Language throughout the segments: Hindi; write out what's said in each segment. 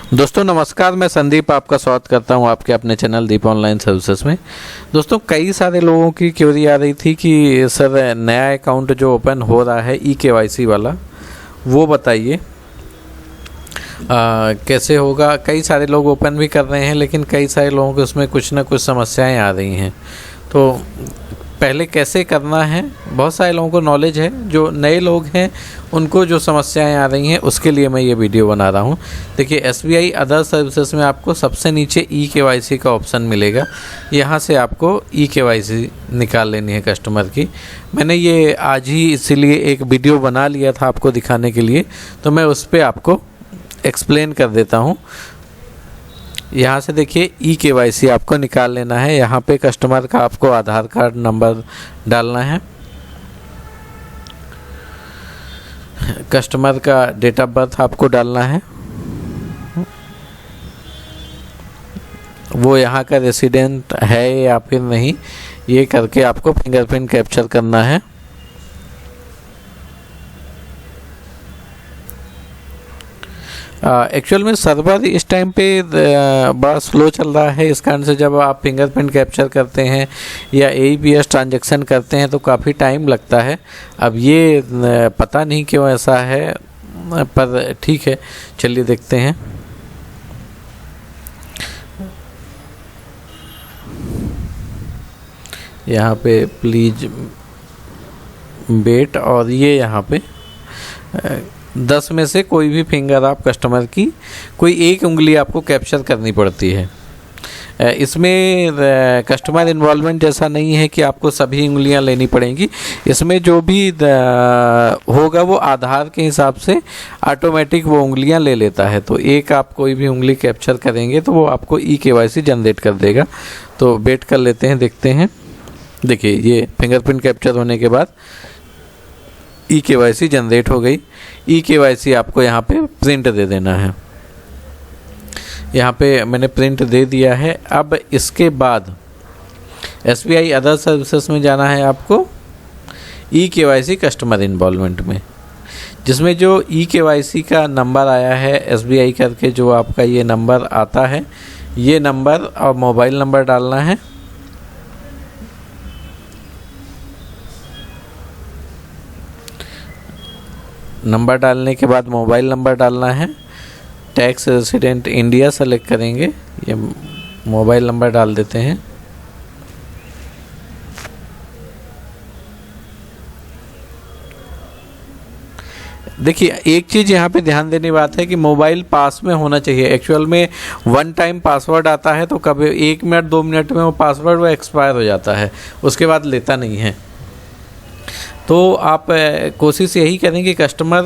दोस्तों नमस्कार, मैं संदीप आपका स्वागत करता हूं आपके अपने चैनल दीप ऑनलाइन सर्विसेज में। दोस्तों कई सारे लोगों की क्वेरी आ रही थी कि सर नया अकाउंट जो ओपन हो रहा है KYC वाला वो बताइए कैसे होगा। कई सारे लोग ओपन भी कर रहे हैं लेकिन कई सारे लोगों के उसमें कुछ ना कुछ समस्याएं आ रही हैं। तो पहले कैसे करना है, बहुत सारे लोगों को नॉलेज है, जो नए लोग हैं उनको जो समस्याएं आ रही हैं उसके लिए मैं ये वीडियो बना रहा हूँ। देखिए SBI अदर सर्विसेज में आपको सबसे नीचे KYC का ऑप्शन मिलेगा। यहाँ से आपको KYC निकाल लेनी है कस्टमर की। मैंने ये आज ही इसीलिए एक वीडियो बना लिया था आपको दिखाने के लिए, तो मैं उस पर आपको एक्सप्लेन कर देता हूँ। यहाँ से देखिए KYC आपको निकाल लेना है। यहाँ पे कस्टमर का आपको आधार कार्ड नंबर डालना है, कस्टमर का डेट ऑफ बर्थ आपको डालना है, वो यहाँ का रेसिडेंट है या फिर नहीं, ये करके आपको फिंगरप्रिंट कैप्चर करना है। एक्चुअल में सर्वर इस टाइम पे बड़ा स्लो चल रहा है। इस कारण से जब आप फिंगरप्रिंट कैप्चर करते हैं या AEPS ट्रांजैक्शन करते हैं तो काफ़ी टाइम लगता है। अब ये पता नहीं क्यों ऐसा है, पर ठीक है, चलिए देखते हैं। यहाँ पे प्लीज वेट, और ये यहाँ पे 10 में से कोई भी फिंगर आप कस्टमर की कोई एक उंगली आपको कैप्चर करनी पड़ती है। इसमें कस्टमर इन्वॉल्वमेंट जैसा नहीं है कि आपको सभी उंगलियां लेनी पड़ेंगी। इसमें जो भी होगा वो आधार के हिसाब से ऑटोमेटिक वो उंगलियां ले लेता है। तो एक आप कोई भी उंगली कैप्चर करेंगे तो वो आपको KYC जनरेट कर देगा। तो वेट कर लेते हैं, देखते हैं। देखिए ये फिंगरप्रिंट कैप्चर होने के बाद KYC जनरेट हो गई। KYC आपको यहाँ पे प्रिंट दे देना है। यहाँ पे मैंने प्रिंट दे दिया है। अब इसके बाद SBI अदर सर्विसेज में जाना है आपको KYC कस्टमर इन्वॉल्वमेंट में, जिसमें जो KYC का नंबर आया है SBI करके, जो आपका ये नंबर आता है, ये नंबर और मोबाइल नंबर डालना है। नंबर डालने के बाद मोबाइल नंबर डालना है। टैक्स रेसिडेंट इंडिया सेलेक्ट करेंगे, ये मोबाइल नंबर डाल देते हैं। देखिए एक चीज़ यहाँ पे ध्यान देने की बात है कि मोबाइल पास में होना चाहिए। एक्चुअल में 1 टाइम पासवर्ड आता है तो कभी 1 मिनट 2 मिनट में वो पासवर्ड वो एक्सपायर हो जाता है, उसके बाद लेता नहीं है। तो आप कोशिश यही करें कि कस्टमर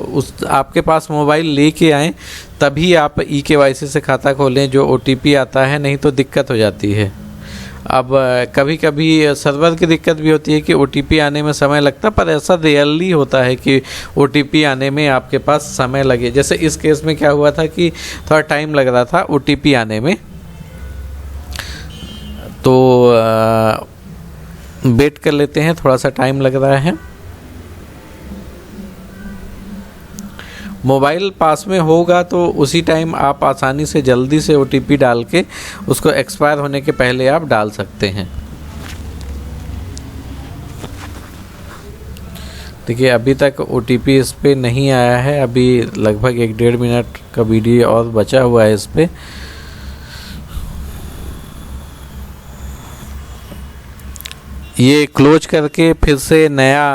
उस आपके पास मोबाइल लेके आएँ, तभी आप KYC से खाता खोलें। जो OTP आता है, नहीं तो दिक्कत हो जाती है। अब कभी कभी सर्वर की दिक्कत भी होती है कि OTP आने में समय लगता, पर ऐसा रियरली होता है कि OTP आने में आपके पास समय लगे। जैसे इस केस में क्या हुआ था कि थोड़ा टाइम लग रहा था OTP आने में, तो वेट कर लेते हैं, थोड़ा सा टाइम लग रहा है। मोबाइल पास में होगा तो उसी टाइम आप आसानी से जल्दी से OTP डाल के उसको एक्सपायर होने के पहले आप डाल सकते हैं। देखिए अभी तक OTP इस पे नहीं आया है। अभी लगभग 1-1.5 मिनट का वीडियो और बचा हुआ है इस पे। ये क्लोज करके फिर से नया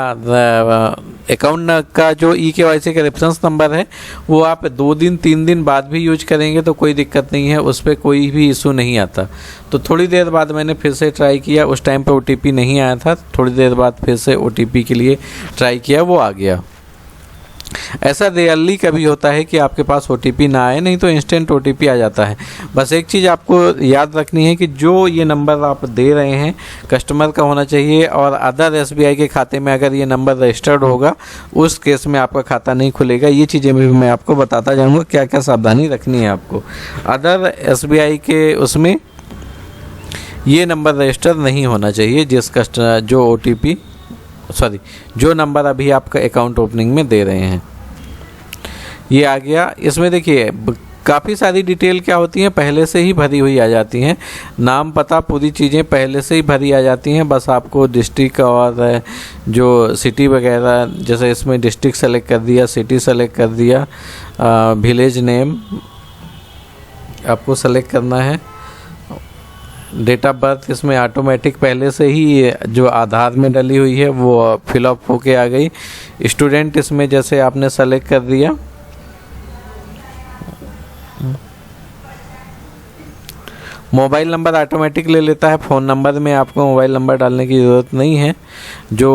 अकाउंट का जो KYC का रेफरेंस नंबर है वो आप 2 दिन 3 दिन बाद भी यूज करेंगे तो कोई दिक्कत नहीं है, उस पर कोई भी इशू नहीं आता। तो थोड़ी देर बाद मैंने फिर से ट्राई किया, उस टाइम पे OTP नहीं आया था। थोड़ी देर बाद फिर से OTP के लिए ट्राई किया, वो आ गया। ऐसा रियरली कभी होता है कि आपके पास OTP ना आए, नहीं तो इंस्टेंट OTP आ जाता है। बस एक चीज़ आपको याद रखनी है कि जो ये नंबर आप दे रहे हैं कस्टमर का होना चाहिए, और अदर SBI के खाते में अगर ये नंबर रजिस्टर्ड होगा उस केस में आपका खाता नहीं खुलेगा। ये चीज़ें भी मैं आपको बताता जाऊँगा क्या क्या सावधानी रखनी है आपको। अदर SBI के उसमें ये नंबर रजिस्टर नहीं होना चाहिए जिस कस्टमर जो नंबर अभी आपका अकाउंट ओपनिंग में दे रहे हैं। ये आ गया। इसमें देखिए काफ़ी सारी डिटेल क्या होती हैं पहले से ही भरी हुई आ जाती हैं, नाम पता पूरी चीज़ें पहले से ही भरी आ जाती हैं। बस आपको डिस्ट्रिक्ट और जो सिटी वगैरह, जैसे इसमें डिस्ट्रिक्ट सेलेक्ट कर दिया, सिटी सेलेक्ट कर दिया, विलेज नेम आपको सेलेक्ट करना है, डेट ऑफ बर्थ इसमें ऑटोमेटिक पहले से ही जो आधार में डली हुई है वो फिलअप होके आ गई। स्टूडेंट इसमें जैसे आपने सेलेक्ट कर दिया, मोबाइल नंबर ऑटोमेटिक ले लेता है, फ़ोन नंबर में आपको मोबाइल नंबर डालने की ज़रूरत नहीं है। जो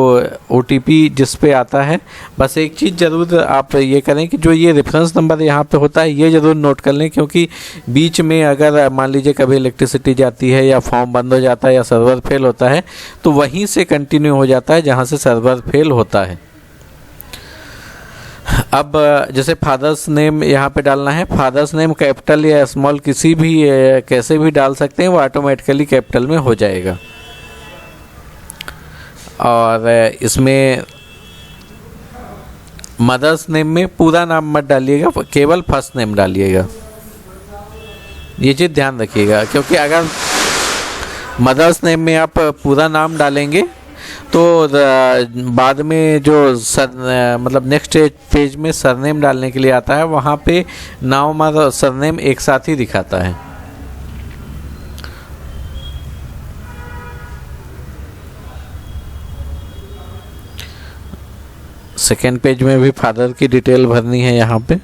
OTP जिस पे आता है, बस एक चीज़ ज़रूर आप ये करें कि जो ये रेफरेंस नंबर यहाँ पे होता है ये ज़रूर नोट कर लें, क्योंकि बीच में अगर मान लीजिए कभी इलेक्ट्रिसिटी जाती है या फॉर्म बंद हो जाता है या सर्वर फेल होता है तो वहीं से कंटिन्यू हो जाता है जहाँ से सर्वर फेल होता है। अब जैसे फादर्स नेम यहाँ पे डालना है, फादर्स नेम कैपिटल या स्मॉल किसी भी कैसे भी डाल सकते हैं, वो ऑटोमेटिकली कैपिटल में हो जाएगा। और इसमें मदर्स नेम में पूरा नाम मत डालिएगा, केवल फर्स्ट नेम डालिएगा, ये चीज़ ध्यान रखिएगा। क्योंकि अगर मदर्स नेम में आप पूरा नाम डालेंगे तो बाद में जो मतलब नेक्स्ट पेज में सरनेम डालने के लिए आता है वहाँ पे नाम और सरनेम एक साथ ही दिखाता है। सेकेंड पेज में भी फादर की डिटेल भरनी है यहाँ पे।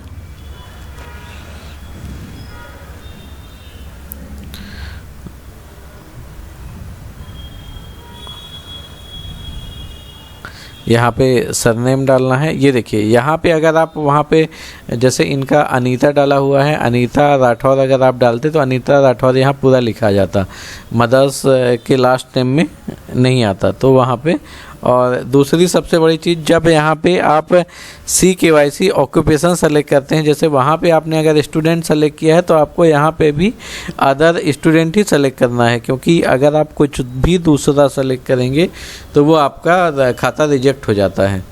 यहाँ पे सरनेम डालना है। ये देखिए यहाँ पे अगर आप वहाँ पे जैसे इनका अनीता डाला हुआ है, अनीता राठौर अगर आप डालते तो अनीता राठौर यहाँ पूरा लिखा जाता, मदर्स के लास्ट नेम में नहीं आता तो वहाँ पे। और दूसरी सबसे बड़ी चीज़, जब यहाँ पे आप CKYC ऑक्यूपेशन सेलेक्ट करते हैं, जैसे वहाँ पे आपने अगर स्टूडेंट सेलेक्ट किया है तो आपको यहाँ पे भी अदर स्टूडेंट ही सेलेक्ट करना है, क्योंकि अगर आप कुछ भी दूसरा सेलेक्ट करेंगे तो वो आपका खाता रिजेक्ट हो जाता है।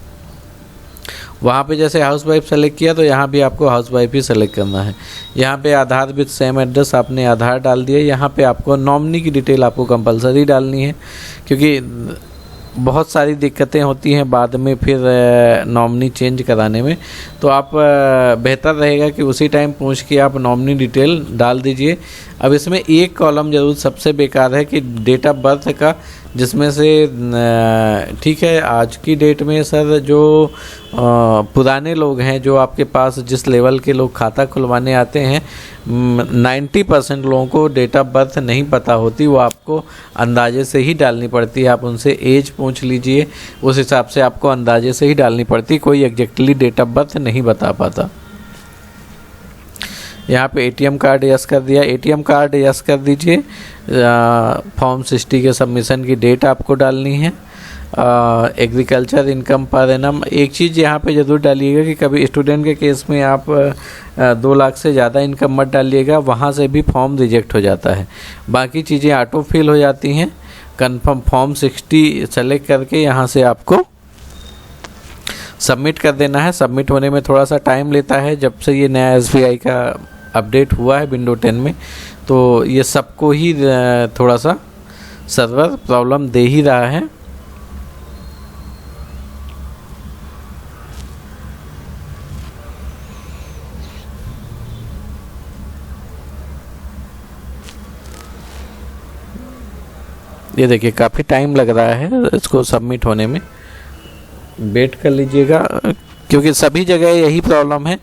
वहाँ पे जैसे हाउस वाइफ सेलेक्ट किया तो यहाँ भी आपको हाउस वाइफ ही सेलेक्ट करना है। यहाँ पे आधार विद सेम एड्रेस आपने आधार डाल दिया। यहाँ पे आपको नॉमिनी की डिटेल आपको कंपलसरी डालनी है, क्योंकि बहुत सारी दिक्कतें होती हैं बाद में फिर नॉमिनी चेंज कराने में, तो आप बेहतर रहेगा कि उसी टाइम पूछ के आप नॉमिनी डिटेल डाल दीजिए। अब इसमें एक कॉलम ज़रूर सबसे बेकार है कि डेट ऑफ बर्थ का, जिसमें से ठीक है आज की डेट में सर जो पुराने लोग हैं, जो आपके पास जिस लेवल के लोग खाता खुलवाने आते हैं, 90% लोगों को डेट ऑफ बर्थ नहीं पता होती, वो आपको अंदाजे से ही डालनी पड़ती है। आप उनसे एज पूछ लीजिए, उस हिसाब से आपको अंदाजे से ही डालनी पड़ती, कोई एग्जैक्टली डेट ऑफ बर्थ नहीं बता पाता। यहाँ पे ATM कार्ड यस कर दिया, ATM कार्ड यस कर दीजिए। फॉर्म 60 के सबमिशन की डेट आपको डालनी है। एग्रीकल्चर इनकम पर एनम, एक चीज़ यहाँ पे ज़रूर डालिएगा कि कभी स्टूडेंट के केस में आप 2 लाख से ज़्यादा इनकम मत डालिएगा, वहाँ से भी फॉर्म रिजेक्ट हो जाता है। बाकी चीज़ें ऑटो फिल हो जाती हैं। कन्फर्म फॉर्म 60 सेलेक्ट करके यहाँ से आपको सबमिट कर देना है। सबमिट होने में थोड़ा सा टाइम लेता है, जब से ये नया SBI का अपडेट हुआ है विंडो 10 में, तो ये सबको ही थोड़ा सा सर्वर प्रॉब्लम दे ही रहा है। ये देखिए काफ़ी टाइम लग रहा है इसको सबमिट होने में, वेट कर लीजिएगा, क्योंकि सभी जगह यही प्रॉब्लम है।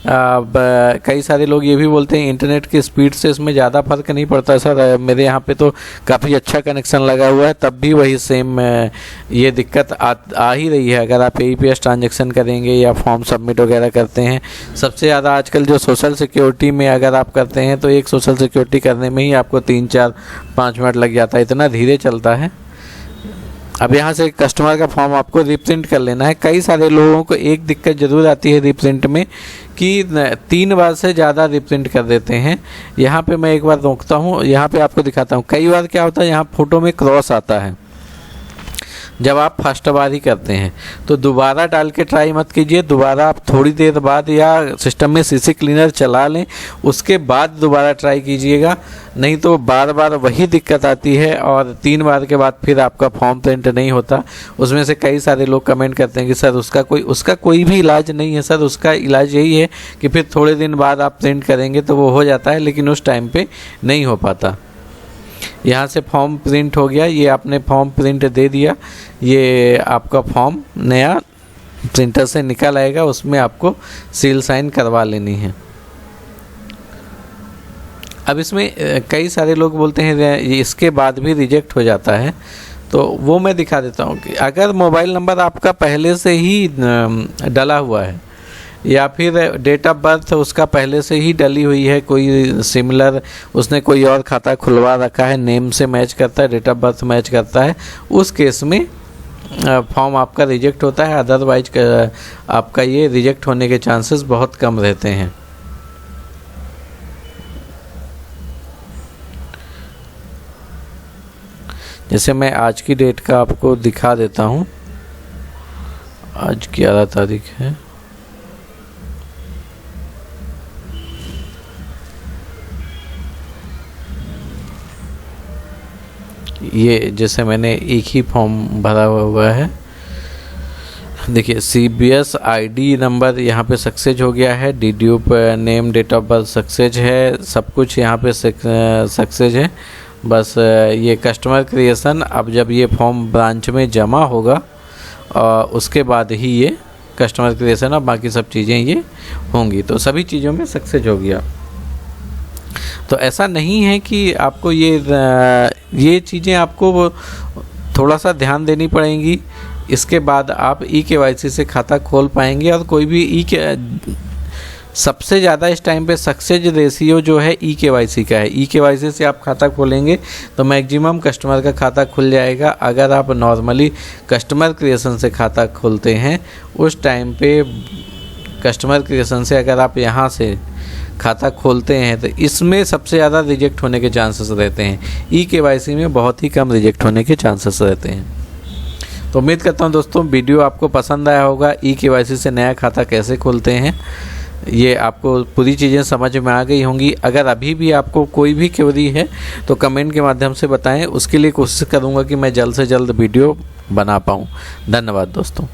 कई सारे लोग ये भी बोलते हैं इंटरनेट की स्पीड से इसमें ज़्यादा फ़र्क नहीं पड़ता सर, मेरे यहाँ पे तो काफ़ी अच्छा कनेक्शन लगा हुआ है, तब भी वही सेम ये दिक्कत आ ही रही है। अगर आप APS ट्रांजैक्शन करेंगे या फॉर्म सबमिट वगैरह करते हैं, सबसे ज़्यादा आजकल जो सोशल सिक्योरिटी में अगर आप करते हैं तो एक सोशल सिक्योरिटी करने में ही आपको 3, 4, 5 मिनट लग जाता है, इतना धीरे चलता है। अब यहाँ से कस्टमर का फॉर्म आपको रिप्रिंट कर लेना है। कई सारे लोगों को एक दिक्कत ज़रूर आती है रिप्रिंट में कि 3 बार से ज़्यादा रिप्रिंट कर देते हैं। यहाँ पे मैं एक बार रोकता हूँ, यहाँ पे आपको दिखाता हूँ। कई बार क्या होता है, यहाँ फ़ोटो में क्रॉस आता है, जब आप फर्स्ट बार ही करते हैं। तो दोबारा डाल के ट्राई मत कीजिए, दोबारा आप थोड़ी देर बाद या सिस्टम में सीसी क्लीनर चला लें, उसके बाद दोबारा ट्राई कीजिएगा, नहीं तो बार बार वही दिक्कत आती है और 3 बार के बाद फिर आपका फॉर्म प्रिंट नहीं होता। उसमें से कई सारे लोग कमेंट करते हैं कि सर उसका कोई भी इलाज नहीं है। सर उसका इलाज यही है कि फिर थोड़े दिन बाद आप प्रिंट करेंगे तो वो हो जाता है, लेकिन उस टाइम पे नहीं हो पाता। यहाँ से फॉर्म प्रिंट हो गया, ये आपने फॉर्म प्रिंट दे दिया, ये आपका फॉर्म नया प्रिंटर से निकल आएगा, उसमें आपको सील साइन करवा लेनी है। अब इसमें कई सारे लोग बोलते हैं इसके बाद भी रिजेक्ट हो जाता है, तो वो मैं दिखा देता हूँ कि अगर मोबाइल नंबर आपका पहले से ही डला हुआ है या फिर डेट ऑफ बर्थ उसका पहले से ही डली हुई है, कोई सिमिलर उसने कोई और खाता खुलवा रखा है, नेम से मैच करता है, डेट ऑफ बर्थ मैच करता है, उस केस में फॉर्म आपका रिजेक्ट होता है। अदरवाइज आपका ये रिजेक्ट होने के चांसेस बहुत कम रहते हैं। जैसे मैं आज की डेट का आपको दिखा देता हूँ, आज 11 तारीख है। ये जैसे मैंने एक ही फॉर्म भरा हुआ है, देखिए CBS ID नंबर यहाँ पे सक्सेस हो गया है, DDU पे name date of birth success है, सब कुछ यहाँ पे सक्सेस है। बस ये कस्टमर क्रिएशन, अब जब ये फॉर्म ब्रांच में जमा होगा उसके बाद ही ये कस्टमर क्रिएशन और बाकी सब चीज़ें ये होंगी, तो सभी चीज़ों में सक्सेस हो गया। तो ऐसा नहीं है कि आपको ये चीज़ें आपको थोड़ा सा ध्यान देनी पड़ेंगी, इसके बाद आप eKYC से खाता खोल पाएंगे। और कोई भी सबसे ज़्यादा इस टाइम पे सक्सेस रेशियो जो है eKYC का है। eKYC से आप खाता खोलेंगे तो मैक्सिमम कस्टमर का खाता खुल जाएगा। अगर आप नॉर्मली कस्टमर क्रिएशन से खाता खोलते हैं, उस टाइम पे कस्टमर क्रिएशन से अगर आप यहाँ से खाता खोलते हैं तो इसमें सबसे ज़्यादा रिजेक्ट होने के चांसेस रहते हैं। eKYC में बहुत ही कम रिजेक्ट होने के चांसेस रहते हैं। तो उम्मीद करता हूँ दोस्तों वीडियो आपको पसंद आया होगा। eKYC से नया खाता कैसे खोलते हैं ये आपको पूरी चीज़ें समझ में आ गई होंगी। अगर अभी भी आपको कोई भी क्वेरी है तो कमेंट के माध्यम से बताएं, उसके लिए कोशिश करूँगा कि मैं जल्द से जल्द वीडियो बना पाऊँ। धन्यवाद दोस्तों।